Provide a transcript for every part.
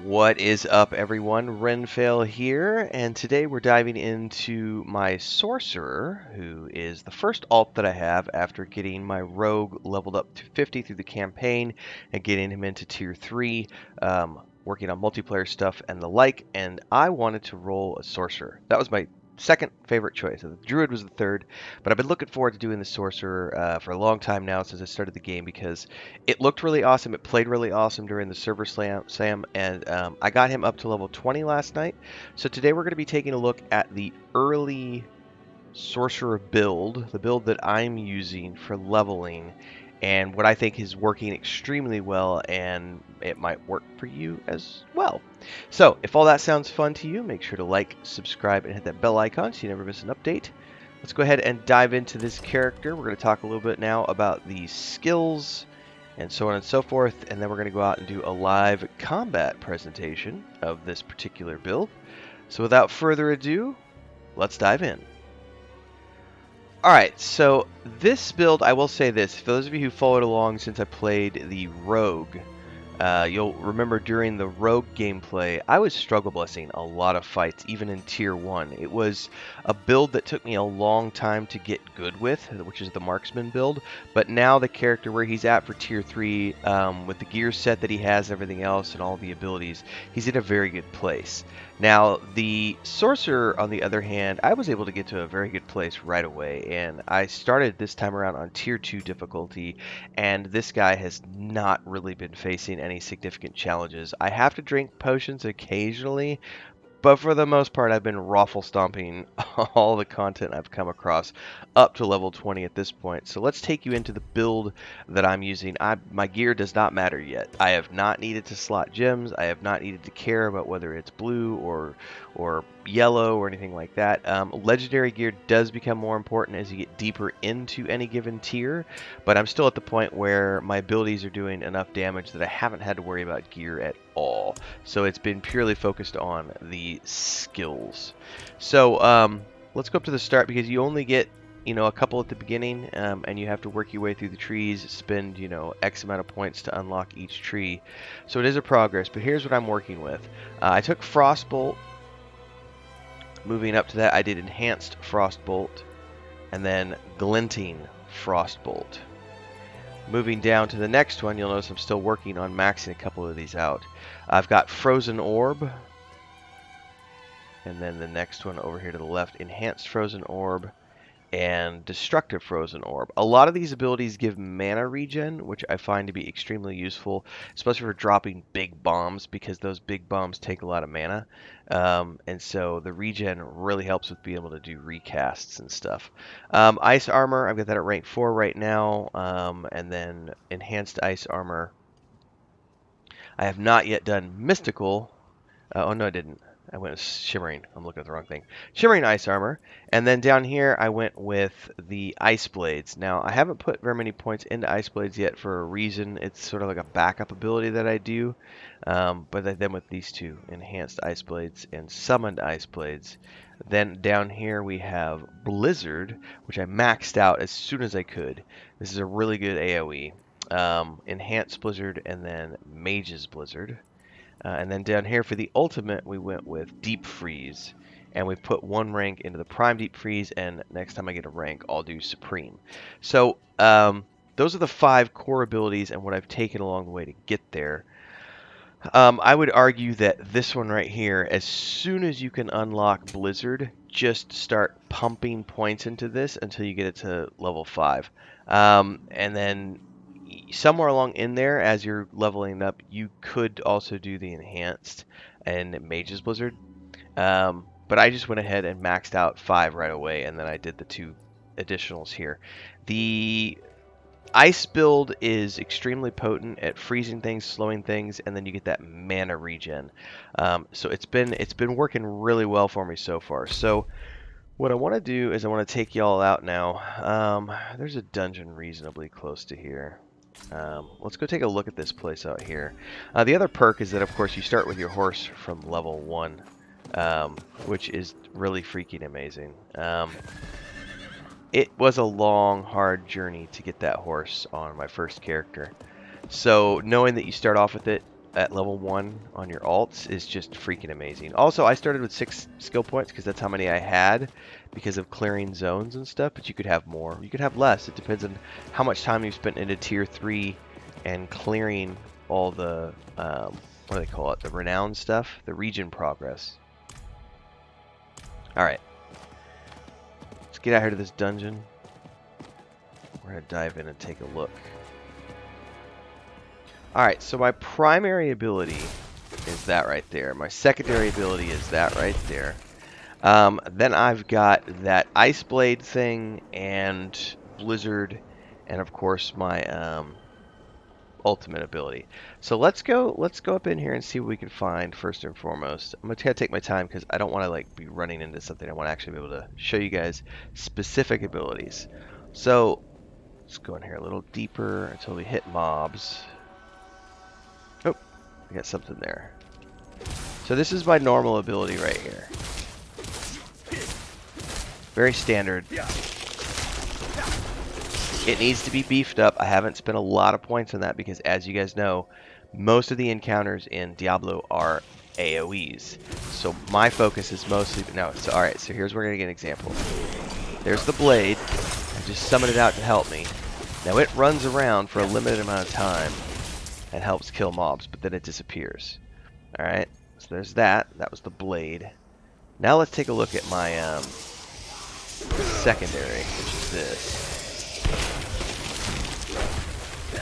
What is up, everyone? Renfail here, and today we're diving into my Sorcerer, who is the first alt that I have after getting my Rogue leveled up to 50 through the campaign and getting him into Tier 3, working on multiplayer stuff and the like, and I wanted to roll a Sorcerer. That was my second favorite choice. The Druid was the third, but I've been looking forward to doing the Sorcerer for a long time now since I started the game because it looked really awesome. It played really awesome during the server slam, and I got him up to level 20 last night. So today we're going to be taking a look at the early Sorcerer build, the build that I'm using for leveling, and what I think is working extremely well, and it might work for you as well. So if all that sounds fun to you, make sure to like, subscribe, and hit that bell icon so you never miss an update. Let's go ahead and dive into this character. We're going to talk a little bit now about the skills and so on and so forth, and then we're going to go out and do a live combat presentation of this particular build. So without further ado, let's dive in. Alright, so this build, I will say this, for those of you who followed along since I played the Rogue, you'll remember during the Rogue gameplay, I was struggle bussing a lot of fights, even in Tier 1. It was a build that took me a long time to get good with, which is the Marksman build, but now the character where he's at for Tier 3, with the gear set that he has, everything else, and all the abilities, he's in a very good place. Now, the Sorcerer, on the other hand, I was able to get to a very good place right away, and I started this time around on Tier 2 difficulty, and this guy has not really been facing any significant challenges. I have to drink potions occasionally, but for the most part, I've been raffle stomping all the content I've come across up to level 20 at this point. So let's take you into the build that I'm using. My gear does not matter yet. I have not needed to slot gems. I have not needed to care about whether it's blue or yellow or anything like that. Legendary gear does become more important as you get deeper into any given tier, but I'm still at the point where my abilities are doing enough damage that I haven't had to worry about gear at all. So it's been purely focused on the skills. So let's go up to the start because you only get a couple at the beginning, and you have to work your way through the trees, spend X amount of points to unlock each tree. So it is a progress, but here's what I'm working with. I took Frostbolt. Moving up to that, I did Enhanced Frostbolt, and then Glinting Frostbolt. Moving down to the next one, you'll notice I'm still working on maxing a couple of these out. I've got Frozen Orb, and then the next one over here to the left, Enhanced Frozen Orb, and Destructive Frozen Orb. A lot of these abilities give mana regen, which I find to be extremely useful, especially for dropping big bombs, because those big bombs take a lot of mana. And so the regen really helps with being able to do recasts and stuff. Ice Armor, I've got that at rank 4 right now, and then Enhanced Ice Armor. I have not yet done Mystical. Oh, no, I didn't. I went with Shimmering. I'm looking at the wrong thing. Shimmering Ice Armor. And then down here, I went with the Ice Blades. Now, I haven't put very many points into Ice Blades yet for a reason. It's sort of like a backup ability that I do. But then with these two, Enhanced Ice Blades and Summoned Ice Blades. Then down here, we have Blizzard, which I maxed out as soon as I could. This is a really good AoE. Enhanced Blizzard and then Mage's Blizzard. And then down here for the ultimate, we went with Deep Freeze. And we put one rank into the Prime Deep Freeze, and next time I get a rank, I'll do Supreme. So those are the 5 core abilities and what I've taken along the way to get there. I would argue that this one right here, as soon as you can unlock Blizzard, just start pumping points into this until you get it to level 5. And then somewhere along in there, as you're leveling up, you could also do the Enhanced and Mage's Blizzard. But I just went ahead and maxed out 5 right away, and then I did the 2 additionals here. The Ice build is extremely potent at freezing things, slowing things, and then you get that mana regen. So it's been working really well for me so far. So what I want to do is I want to take y'all out now. There's a dungeon reasonably close to here. Let's go take a look at this place out here. The other perk is that, of course, you start with your horse from level 1, which is really freaking amazing. It was a long, hard journey to get that horse on my first character. So knowing that you start off with it, at level 1 on your alts is just freaking amazing. Also, I started with 6 skill points because that's how many I had because of clearing zones and stuff, but you could have more. You could have less. It depends on how much time you've spent into tier 3 and clearing all the, what do they call it? The renown stuff? The region progress. Alright. Let's get out here to this dungeon. We're going to dive in and take a look. Alright, so my primary ability is that right there. My secondary ability is that right there. Then I've got that Ice Blade thing and Blizzard and of course my ultimate ability. So let's go up in here and see what we can find first and foremost. I'm going to take my time because I don't want to like be running into something. I want to actually be able to show you guys specific abilities. So let's go in here a little deeper until we hit mobs. Oh, I got something there. So this is my normal ability right here. Very standard. It needs to be beefed up. I haven't spent a lot of points on that because, as you guys know, most of the encounters in Diablo are AoEs. So my focus is mostly... No, so alright, so here's where we're going to get an example. There's the blade. I just summoned it out to help me. Now it runs around for a limited amount of time and helps kill mobs, but then it disappears. Alright, so there's that. That was the blade. Now let's take a look at my secondary, which is this.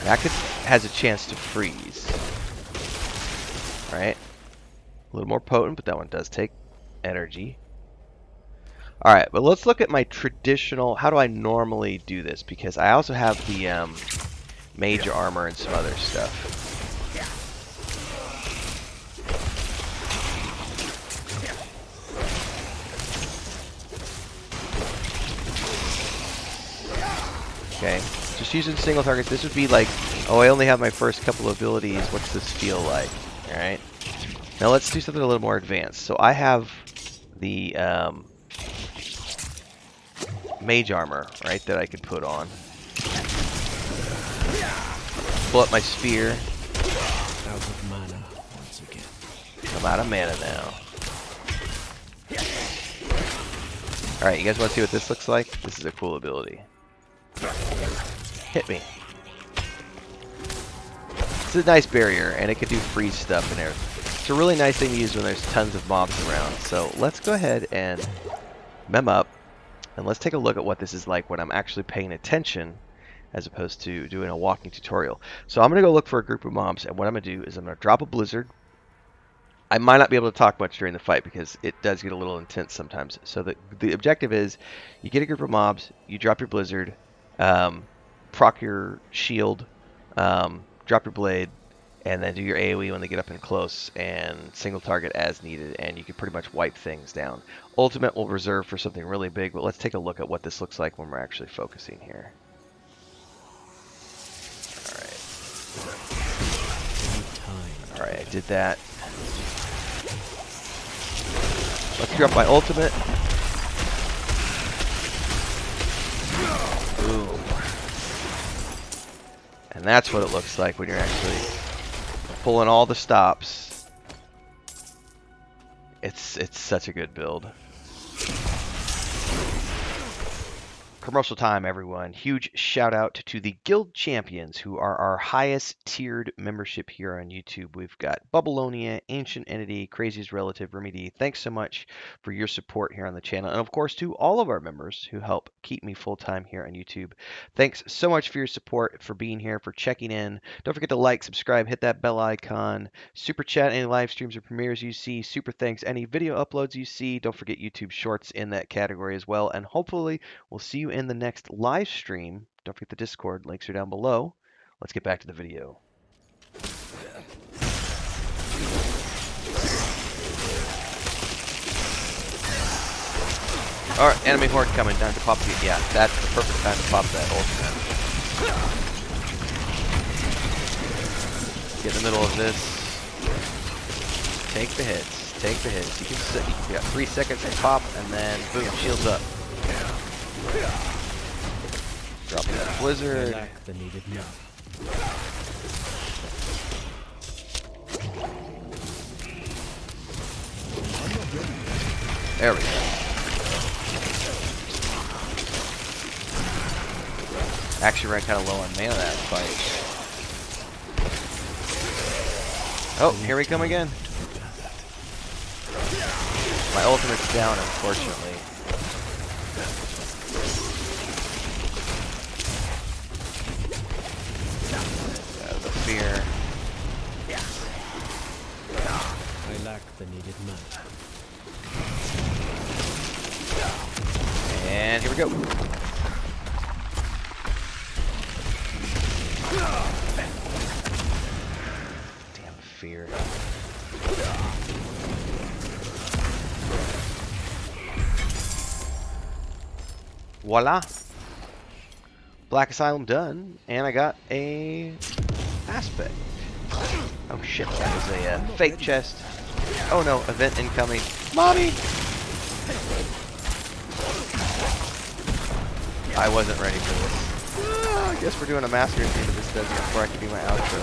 That has a chance to freeze. Alright. A little more potent, but that one does take energy. Alright, but let's look at my traditional... How do I normally do this? Because I also have the mage armor and some other stuff. Okay, just using single targets. This would be like, oh, I only have my first couple of abilities. What's this feel like? Alright. Now let's do something a little more advanced. So I have the mage armor, right, that I could put on. Pull up my spear. Out of mana once again. I'm out of mana now. Alright, you guys want to see what this looks like? This is a cool ability. Hit me. It's a nice barrier, and it can do freeze stuff in there. It's a really nice thing to use when there's tons of mobs around. So let's go ahead and mem up, and let's take a look at what this is like when I'm actually paying attention as opposed to doing a walking tutorial. So I'm going to go look for a group of mobs, and what I'm going to do is I'm going to drop a blizzard. I might not be able to talk much during the fight because it does get a little intense sometimes. So the objective is you get a group of mobs, you drop your blizzard, proc your shield, drop your blade, and then do your AoE when they get up and close, and single target as needed, and you can pretty much wipe things down. Ultimate will reserve for something really big, but let's take a look at what this looks like when we're actually focusing here. Alright, I did that. Let's drop my ultimate. Boom. And that's what it looks like when you're actually pulling all the stops. It's such a good build. Commercial time, everyone. Huge shout out to the guild champions who are our highest tiered membership here on YouTube. We've got Bubbleonia, Ancient Entity, Crazy's Relative, Remedy. Thanks so much for your support here on the channel. And of course, to all of our members who help keep me full time here on YouTube. Thanks so much for your support, for being here, for checking in. Don't forget to like, subscribe, hit that bell icon. Super chat any live streams or premieres you see. Super thanks any video uploads you see. Don't forget YouTube Shorts in that category as well. And hopefully we'll see you in the next live stream. Don't forget the Discord. Links are down below. Let's get back to the video. Alright, enemy horde coming. Time to pop the... Yeah, that's the perfect time to pop that ultimate. Get in the middle of this. Take the hits. Take the hits. You can got 3 seconds to pop, and then boom, shields up. Drop that blizzard. There we go. Actually ran kind of low on mana that fight. Oh, here we come again. My ultimate's down, unfortunately. The fear. I lack the needed mana. And here we go. Damn fear. Voila. Black Asylum done, and I got a aspect. Oh shit, that was a fake chest. Oh no, event incoming. Mommy! I wasn't ready for this. I guess we're doing a master at the end of this desert before I can do my outro.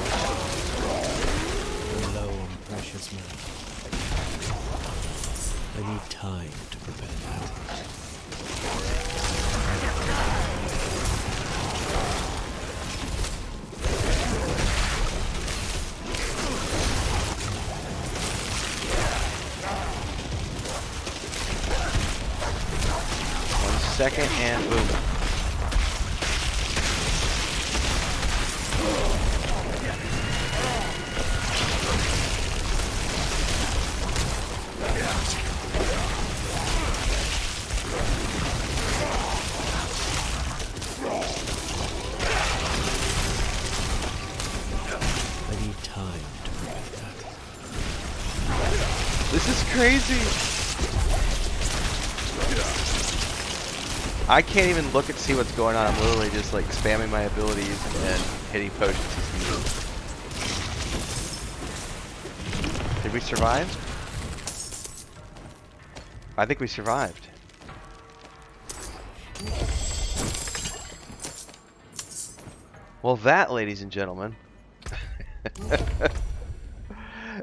I'm low on precious mana. I need time to prepare that. 1 second and boom. This is crazy. I can't even look and see what's going on. I'm literally just like spamming my abilities and then hitting potions as needed. Did we survive? I think we survived. Well, that, ladies and gentlemen,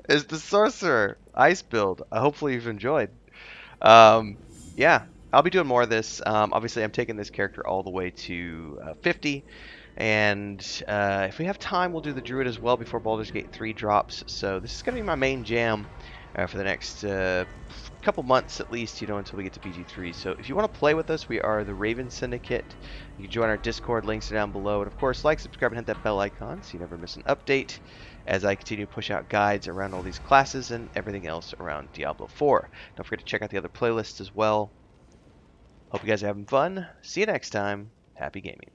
is the Sorcerer Ice build. Hopefully you've enjoyed. Yeah, I'll be doing more of this. Obviously, I'm taking this character all the way to 50. And if we have time, we'll do the Druid as well before Baldur's Gate 3 drops. So this is going to be my main jam for the next couple months at least, until we get to BG3. So if you want to play with us, we are the Raven Syndicate. You can join our Discord, links are down below. And of course, like, subscribe, and hit that bell icon so you never miss an update as I continue to push out guides around all these classes and everything else around Diablo 4. Don't forget to check out the other playlists as well. Hope you guys are having fun. See you next time. Happy gaming.